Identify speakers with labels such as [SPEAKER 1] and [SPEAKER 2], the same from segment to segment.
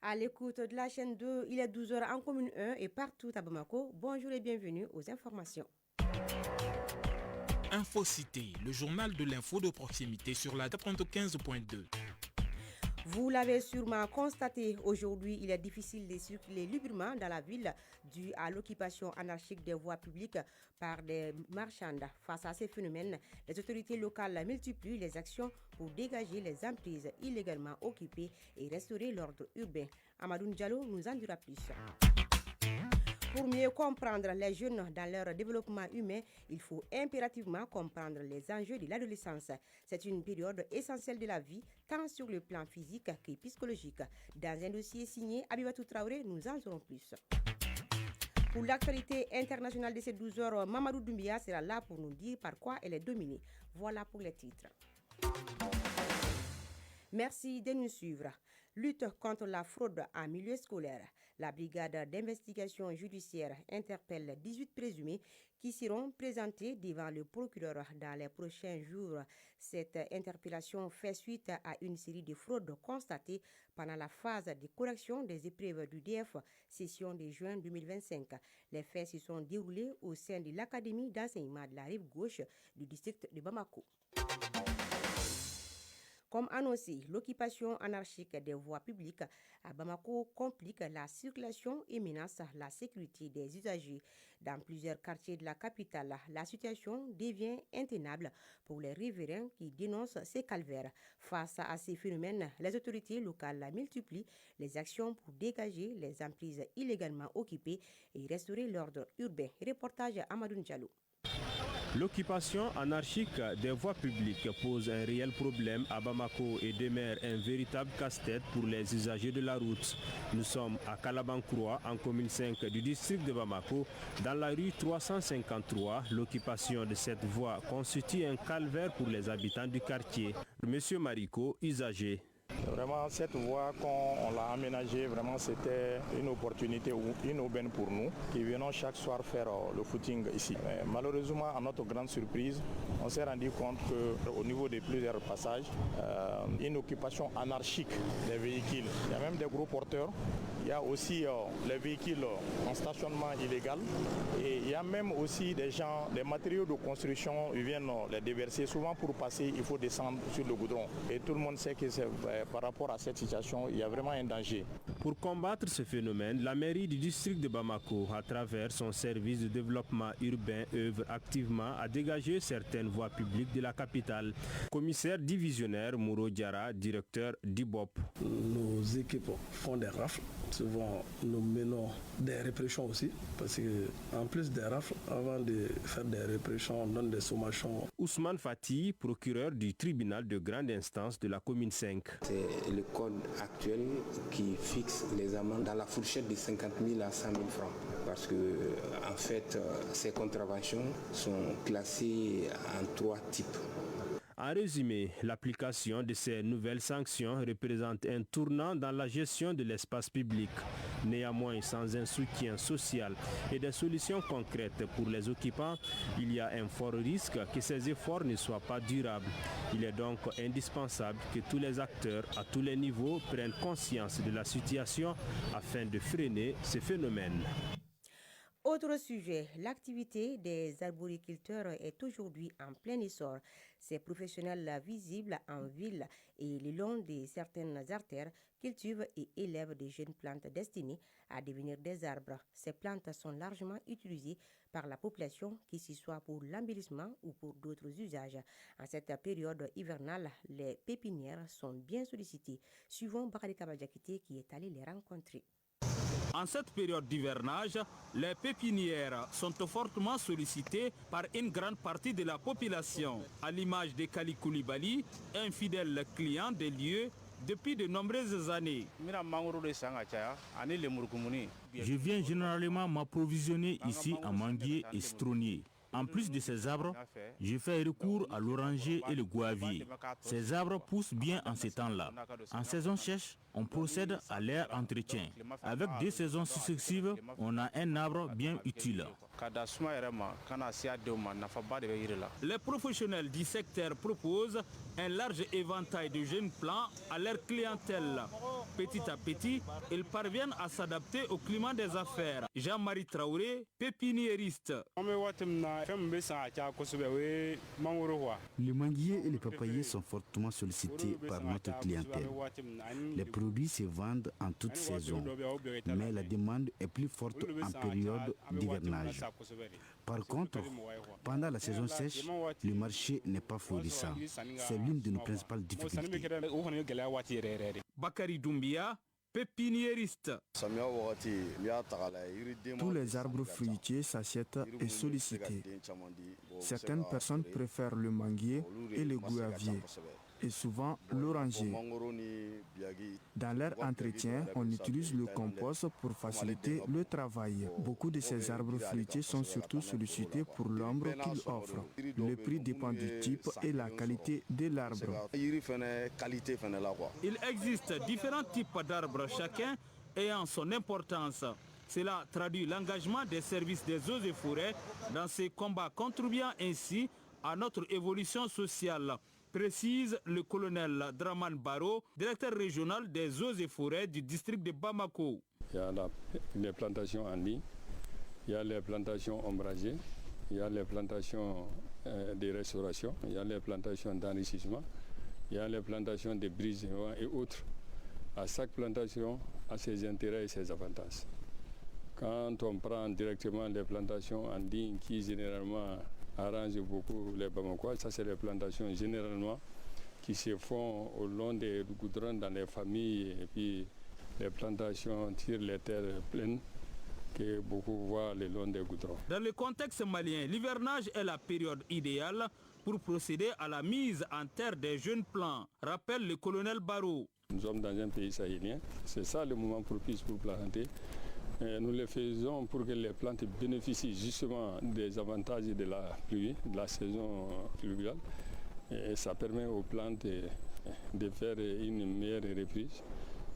[SPEAKER 1] À l'écoute de la chaîne 2, il est 12 heures en commune 1 et partout à Bamako. Bonjour et bienvenue aux informations.
[SPEAKER 2] Infocité, le journal de l'info de proximité sur la 95.2.
[SPEAKER 1] Vous l'avez sûrement constaté, aujourd'hui, il est difficile de circuler librement dans la ville dû à l'occupation anarchique des voies publiques par des marchands. Face à ces phénomènes, les autorités locales multiplient les actions pour dégager les emprises illégalement occupées et restaurer l'ordre urbain. Amadou Diallo nous en dira plus. Pour mieux comprendre les jeunes dans leur développement humain, il faut impérativement comprendre les enjeux de l'adolescence. C'est une période essentielle de la vie, tant sur le plan physique que psychologique. Dans un dossier signé Abibatou Traoré, nous en saurons plus. Pour l'actualité internationale de ces 12 heures, Mamadou Doumbia sera là pour nous dire par quoi elle est dominée. Voilà pour les titres. Merci de nous suivre. Lutte contre la fraude en milieu scolaire. La brigade d'investigation judiciaire interpelle 18 présumés qui seront présentés devant le procureur dans les prochains jours. Cette interpellation fait suite à une série de fraudes constatées pendant la phase de correction des épreuves du DF session de juin 2025. Les faits se sont déroulés au sein de l'Académie d'enseignement de la rive gauche du district de Bamako. Comme annoncé, l'occupation anarchique des voies publiques à Bamako complique la circulation et menace la sécurité des usagers. Dans plusieurs quartiers de la capitale, la situation devient intenable pour les riverains qui dénoncent ces calvaires. Face à ces phénomènes, les autorités locales multiplient les actions pour dégager les emprises illégalement occupées et restaurer l'ordre urbain. Reportage Amadou Diallo.
[SPEAKER 3] L'occupation anarchique des voies publiques pose un réel problème à Bamako et demeure un véritable casse-tête pour les usagers de la route. Nous sommes à Kalabankroa, en commune 5 du district de Bamako, dans la rue 353. L'occupation de cette voie constitue un calvaire pour les habitants du quartier. Monsieur Mariko, usager.
[SPEAKER 4] Vraiment, cette voie, quand on l'a aménagée, vraiment c'était une opportunité, une aubaine pour nous qui venons chaque soir faire le footing ici. Mais malheureusement, à notre grande surprise, on s'est rendu compte qu'au niveau de plusieurs passages, une occupation anarchique des véhicules. Il y a même des gros porteurs. Il y a aussi les véhicules en stationnement illégal et il y a même aussi des gens, des matériaux de construction, ils viennent les déverser. Souvent pour passer, il faut descendre sur le goudron. Et tout le monde sait que par rapport à cette situation, il y a vraiment un danger.
[SPEAKER 3] Pour combattre ce phénomène, la mairie du district de Bamako, à travers son service de développement urbain, œuvre activement à dégager certaines voies publiques de la capitale. Commissaire divisionnaire Mouro Diara, directeur d'IBOP.
[SPEAKER 5] Nos équipes font des rafles. Souvent, nous menons des répressions aussi, parce qu'en plus des rafles, avant de faire des répressions, on donne des sommations.
[SPEAKER 3] Ousmane Fati, procureur du tribunal de grande instance de la commune 5.
[SPEAKER 6] C'est le code actuel qui fixe les amendes dans la fourchette de 50 000 à 100 000 francs. Parce que, en fait, ces contraventions sont classées en 3 types.
[SPEAKER 3] En résumé, l'application de ces nouvelles sanctions représente un tournant dans la gestion de l'espace public. Néanmoins, sans un soutien social et des solutions concrètes pour les occupants, il y a un fort risque que ces efforts ne soient pas durables. Il est donc indispensable que tous les acteurs à tous les niveaux prennent conscience de la situation afin de freiner ce phénomène.
[SPEAKER 1] Autre sujet, l'activité des arboriculteurs est aujourd'hui en plein essor. Ces professionnels visibles en ville et le long de certaines artères cultivent et élèvent des jeunes plantes destinées à devenir des arbres. Ces plantes sont largement utilisées par la population, que ce soit pour l'embellissement ou pour d'autres usages. En cette période hivernale, les pépinières sont bien sollicitées. Suivons Bakari Kabadjakite qui est allé les rencontrer.
[SPEAKER 7] En cette période d'hivernage, les pépinières sont fortement sollicitées par une grande partie de la population. À l'image de Kali Koulibaly, un fidèle client des lieux depuis de nombreuses années.
[SPEAKER 8] Je viens généralement m'approvisionner ici en manguier et citronnier. En plus de ces arbres, je fais recours à l'oranger et le goavier. Ces arbres poussent bien en ces temps-là. En saison sèche, on procède à leur entretien. Avec 2 saisons successives, on a un arbre bien utile.
[SPEAKER 7] Les professionnels du secteur proposent un large éventail de jeunes plants à leur clientèle. Petit à petit, ils parviennent à s'adapter au climat des affaires. Jean-Marie Traoré, pépiniériste.
[SPEAKER 9] Les manguiers et les papayers sont fortement sollicités par notre clientèle. Les produits se vendent en toute saison, mais la demande est plus forte en période d'hivernage. Par contre, pendant la saison sèche, le marché n'est pas florissant. C'est l'une de nos principales difficultés.
[SPEAKER 7] Bakary Doumbia, pépiniériste.
[SPEAKER 10] Tous les arbres fruitiers s'achètent et sollicités. Certaines personnes préfèrent le manguier et le gouavier, et souvent l'oranger. Dans leur entretien, on utilise le compost pour faciliter le travail. Beaucoup de ces arbres fruitiers sont surtout sollicités pour l'ombre qu'ils offrent. Le prix dépend du type et la qualité de l'arbre.
[SPEAKER 7] Il existe différents types d'arbres, chacun ayant son importance. Cela traduit l'engagement des services des eaux et forêts dans ces combats, contribuant ainsi à notre évolution sociale, précise le colonel Draman Baro, directeur régional des eaux et forêts du district de Bamako.
[SPEAKER 11] Il y a les plantations en ligne, il y a les plantations ombragées, il y a les plantations de restauration, il y a les plantations d'enrichissement, il y a les plantations de brise et autres. À chaque plantation a ses intérêts et ses avantages. Quand on prend directement les plantations en ligne qui généralement arrange beaucoup les Bamakois. Ça, c'est les plantations généralement qui se font au long des goudrons dans les familles. Et puis, les plantations tirent les terres pleines que beaucoup voient le long des goudrons.
[SPEAKER 7] Dans le contexte malien, l'hivernage est la période idéale pour procéder à la mise en terre des jeunes plants, rappelle le colonel Barou.
[SPEAKER 11] Nous sommes dans un pays sahélien. C'est ça le moment propice pour planter. Nous le faisons pour que les plantes bénéficient justement des avantages de la pluie, de la saison pluviale. Et ça permet aux plantes de faire une meilleure reprise.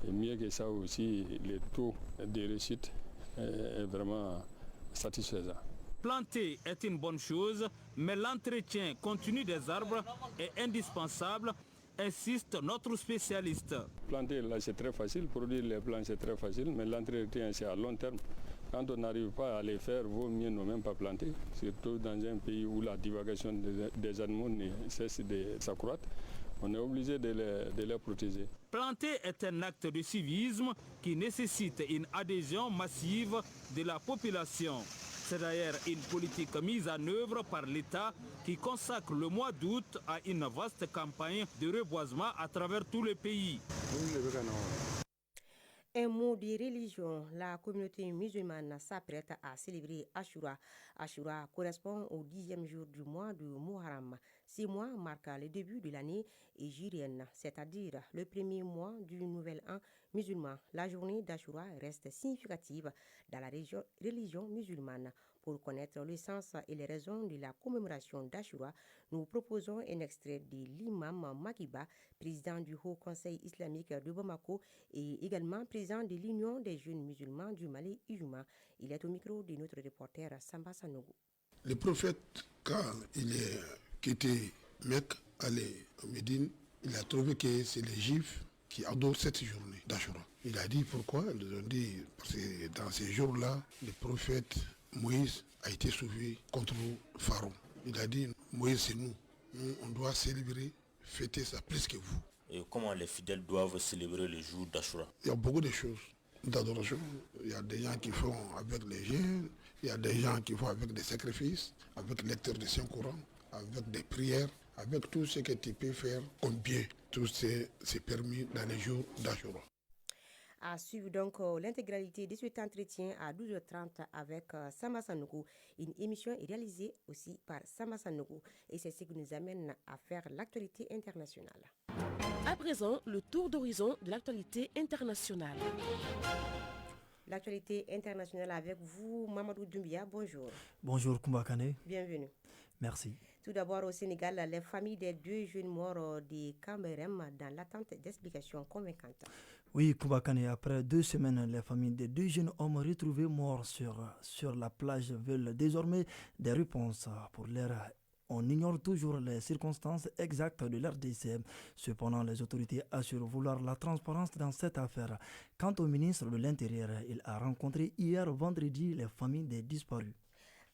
[SPEAKER 11] Et mieux que ça aussi, le taux de réussite est vraiment satisfaisant.
[SPEAKER 7] Planter est une bonne chose, mais l'entretien continu des arbres est indispensable, insiste notre spécialiste.
[SPEAKER 11] Planter là c'est très facile, produire les plants c'est très facile, mais l'entretien c'est à long terme. Quand on n'arrive pas à les faire, vaut mieux ne même pas planter, surtout dans un pays où la divagation des animaux ne cesse de s'accroître. On est obligé de les protéger.
[SPEAKER 7] Planter est un acte de civisme qui nécessite une adhésion massive de la population. C'est d'ailleurs une politique mise en œuvre par l'État qui consacre le mois d'août à une vaste campagne de reboisement à travers tout le pays.
[SPEAKER 1] Un mot de religion, la communauté musulmane s'apprête à célébrer Ashura. Ashura correspond au 10e jour du mois de Muharram. Ce mois marque le début de l'année hégirienne, c'est-à-dire le premier mois du nouvel an musulman. La journée d'Ashura reste significative dans la religion musulmane. Pour connaître le sens et les raisons de la commémoration d'Ashura, nous proposons un extrait de l'imam Makiba, président du Haut Conseil islamique de Bamako et également président de l'Union des jeunes musulmans du Mali, UJUMA. Il est au micro de notre reporter Samba Sanogo.
[SPEAKER 12] Le prophète, quand il est quitté Mecque, allé à Médine, il a trouvé que c'est les Juifs qui adorent cette journée d'Ashura. Il a dit pourquoi? Ils ont dit parce que dans ces jours-là, le prophète Moïse a été sauvé contre Pharaon. Il a dit, Moïse c'est nous. Nous, on doit célébrer, fêter ça plus que vous.
[SPEAKER 13] Et comment les fidèles doivent célébrer le jour d'Ashura?
[SPEAKER 12] Il y a beaucoup de choses d'adoration. Il y a des gens qui font avec les jeûnes, il y a des gens qui font avec des sacrifices, avec lecture du Saint-Coran, avec des prières, avec tout ce que tu peux faire comme bien. Tout c'est permis dans les jours d'Ashura.
[SPEAKER 1] À suivre donc l'intégralité de cet entretien à 12h30 avec Samba Sanogo. Une émission est réalisée aussi par Samba Sanogo et c'est ce qui nous amène à faire l'actualité internationale.
[SPEAKER 14] À présent, le tour d'horizon de l'actualité internationale.
[SPEAKER 1] L'actualité internationale avec vous, Mamadou Doumbia, bonjour.
[SPEAKER 15] Bonjour Koumbakane.
[SPEAKER 1] Bienvenue.
[SPEAKER 15] Merci.
[SPEAKER 1] Tout d'abord au Sénégal, les familles des 2 jeunes morts de Cameroun dans l'attente d'explications convaincantes.
[SPEAKER 15] Oui, Koubakane, après 2 semaines, les familles des 2 jeunes hommes retrouvés morts sur la plage veulent désormais des réponses. Pour l'heure, on ignore toujours les circonstances exactes de leur décès. Cependant, les autorités assurent vouloir la transparence dans cette affaire. Quant au ministre de l'Intérieur, il a rencontré hier vendredi les familles des disparus.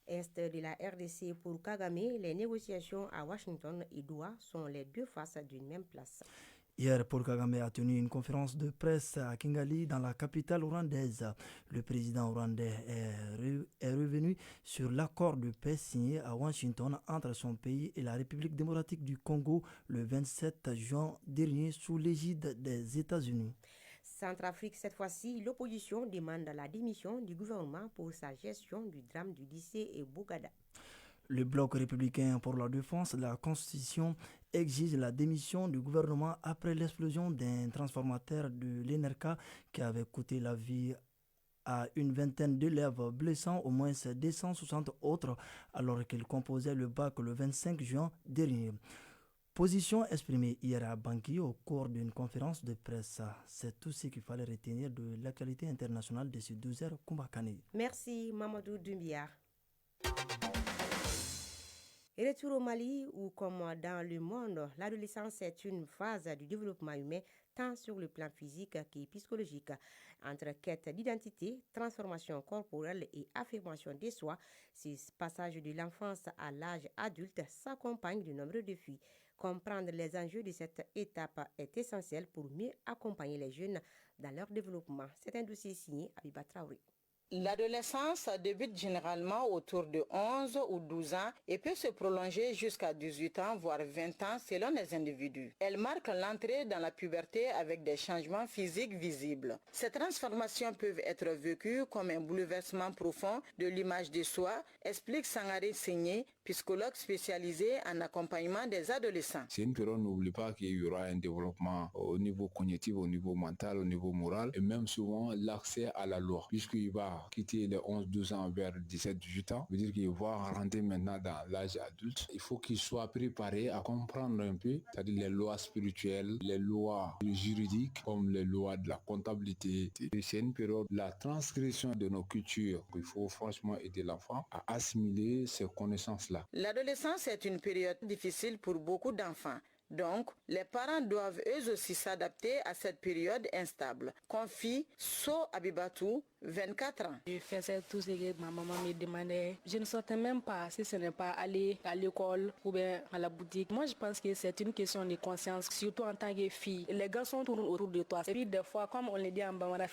[SPEAKER 1] Est de la RDC pour Kagame, les négociations à Washington et Doha sont les deux faces d'une même place.
[SPEAKER 15] Hier, Paul Kagame a tenu une conférence de presse à Kigali, dans la capitale rwandaise. Le président rwandais est revenu sur l'accord de paix signé à Washington entre son pays et la République démocratique du Congo le 27 juin dernier sous l'égide des États-Unis.
[SPEAKER 1] Centrafrique, cette fois-ci, l'opposition demande la démission du gouvernement pour sa gestion du drame du lycée et Bougada.
[SPEAKER 15] Le bloc républicain pour la défense de la Constitution exige la démission du gouvernement après l'explosion d'un transformateur de l'ENERCA qui avait coûté la vie à une vingtaine d'élèves, blessant au moins 260 autres alors qu'ils composaient le bac le 25 juin dernier. Position exprimée hier à Bangui au cours d'une conférence de presse. C'est tout ce qu'il fallait retenir de l'actualité internationale de ces 12 heures. Koubakane.
[SPEAKER 1] Merci Mamadou Doumbia. Et retour au Mali, où comme dans le monde, l'adolescence est une phase du développement humain, tant sur le plan physique que psychologique. Entre quête d'identité, transformation corporelle et affirmation de soi, ce passage de l'enfance à l'âge adulte s'accompagne de nombreux défis. Comprendre les enjeux de cette étape est essentiel pour mieux accompagner les jeunes dans leur développement. C'est un dossier signé Abiba Traoré.
[SPEAKER 16] L'adolescence débute généralement autour de 11 ou 12 ans et peut se prolonger jusqu'à 18 ans, voire 20 ans selon les individus. Elle marque l'entrée dans la puberté avec des changements physiques visibles. Ces transformations peuvent être vécues comme un bouleversement profond de l'image de soi, explique Sangaré Signé, psychologue spécialisé en accompagnement des adolescents.
[SPEAKER 17] C'est une période, n'oublie pas qu'il y aura un développement au niveau cognitif, au niveau mental, au niveau moral et même souvent l'accès à la loi, puisqu'il va quitter les 11-12 ans vers 17-18 ans, veut dire qu'il va rentrer maintenant dans l'âge adulte. Il faut qu'il soit préparé à comprendre un peu, c'est-à-dire les lois spirituelles, les lois juridiques, comme les lois de la comptabilité. C'est une période de la transgression de nos cultures. Il faut franchement aider l'enfant à assimiler ces connaissances-là.
[SPEAKER 16] L'adolescence est une période difficile pour beaucoup d'enfants. Donc, les parents doivent eux aussi s'adapter à cette période instable. Confie So Abibatou, 24 ans.
[SPEAKER 18] Je faisais tout ce que ma maman me demandait. Je ne sortais même pas si ce n'est pas aller à l'école ou bien à la boutique. Moi, je pense que c'est une question de conscience, surtout en tant que fille. Les garçons tournent autour de toi. Et puis, des fois, comme on le dit en Bambara,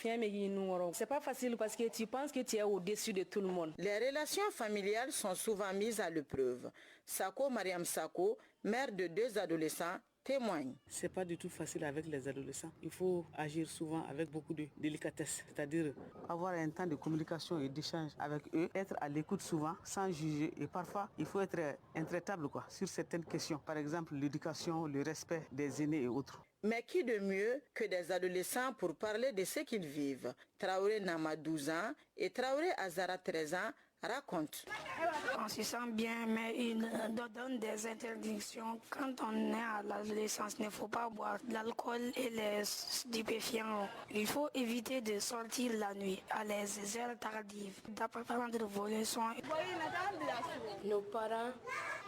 [SPEAKER 18] c'est pas facile parce que tu penses que tu es au-dessus de tout le monde.
[SPEAKER 16] Les relations familiales sont souvent mises à l'épreuve. Sako Mariam Sako, mère de 2 adolescents, témoigne.
[SPEAKER 19] C'est pas du tout facile avec les adolescents. Il faut agir souvent avec beaucoup de délicatesse, c'est-à-dire avoir un temps de communication et d'échange avec eux, être à l'écoute souvent, sans juger. Et parfois, il faut être intraitable sur certaines questions. Par exemple, l'éducation, le respect des aînés et autres.
[SPEAKER 16] Mais qui de mieux que des adolescents pour parler de ce qu'ils vivent? Traoré Nama 12 ans et Traoré Azara 13 ans raconte.
[SPEAKER 20] On se sent bien, mais il nous donne des interdictions. Quand on est à l'adolescence, il ne faut pas boire de l'alcool et les stupéfiants. Il faut éviter de sortir la nuit à les heures tardives, d'apprendre vos leçons.
[SPEAKER 18] Nos parents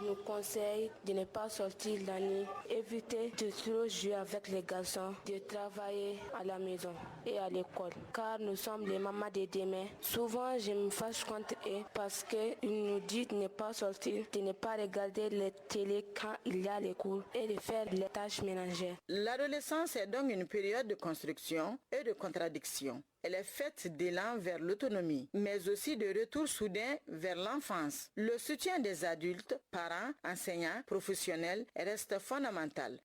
[SPEAKER 18] nous conseillent de ne pas sortir la nuit, éviter de trop jouer avec les garçons, de travailler à la maison et à l'école, car nous sommes les mamans de demain. Souvent, je me fâche contre eux parce qu'ils nous disent de ne pas sortir, de ne pas regarder les télé quand il y a les cours et de faire les tâches ménagères.
[SPEAKER 16] L'adolescence est donc une période de construction et de contradiction. Elle est faite d'élan vers l'autonomie, mais aussi de retour soudain vers l'enfance. Le soutien des adultes, parents, enseignants, professionnels reste fondamental.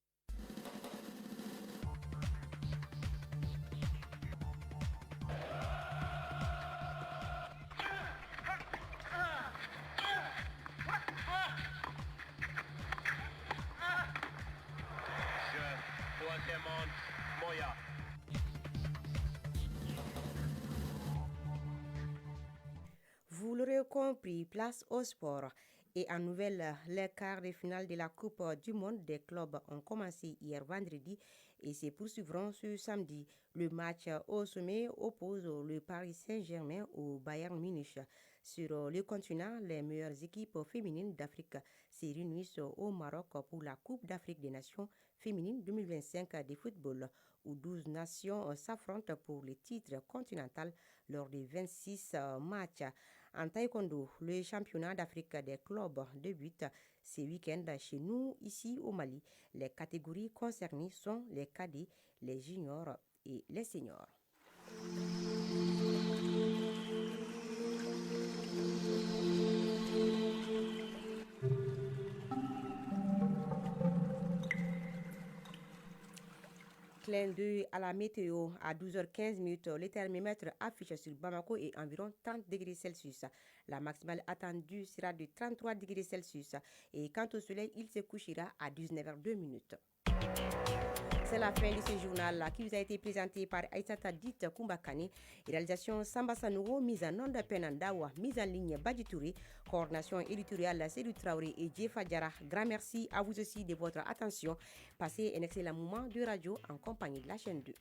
[SPEAKER 1] Vous l'aurez compris, place au sport. Et en nouvelle, les quarts de finale de la Coupe du Monde des clubs ont commencé hier vendredi et se poursuivront ce samedi. Le match au sommet oppose le Paris Saint-Germain au Bayern Munich. Sur le continent, les meilleures équipes féminines d'Afrique se réunissent au Maroc pour la Coupe d'Afrique des Nations féminines 2025 de football, où 12 nations s'affrontent pour le titre continental lors des 26 matchs. En taekwondo, le championnat d'Afrique des clubs débute ce week-end chez nous, ici au Mali. Les catégories concernées sont les cadets, les juniors et les seniors. Clin d'œil à la météo, à 12h15, le thermomètre affiche sur Bamako et environ 30 degrés Celsius. La maximale attendue sera de 33 degrés Celsius. Et quant au soleil, il se couchera à 19h02. C'est la fin de ce journal qui vous a été présenté par Aïssata Dit Koumbakane. Réalisation Samba Sanouro, mise en onde Penandawa, mise en ligne Badjitouri, coordination éditoriale Cédou Traoré et Djefa Diarra. Grand merci à vous aussi de votre attention. Passez un excellent moment de radio en compagnie de la chaîne 2.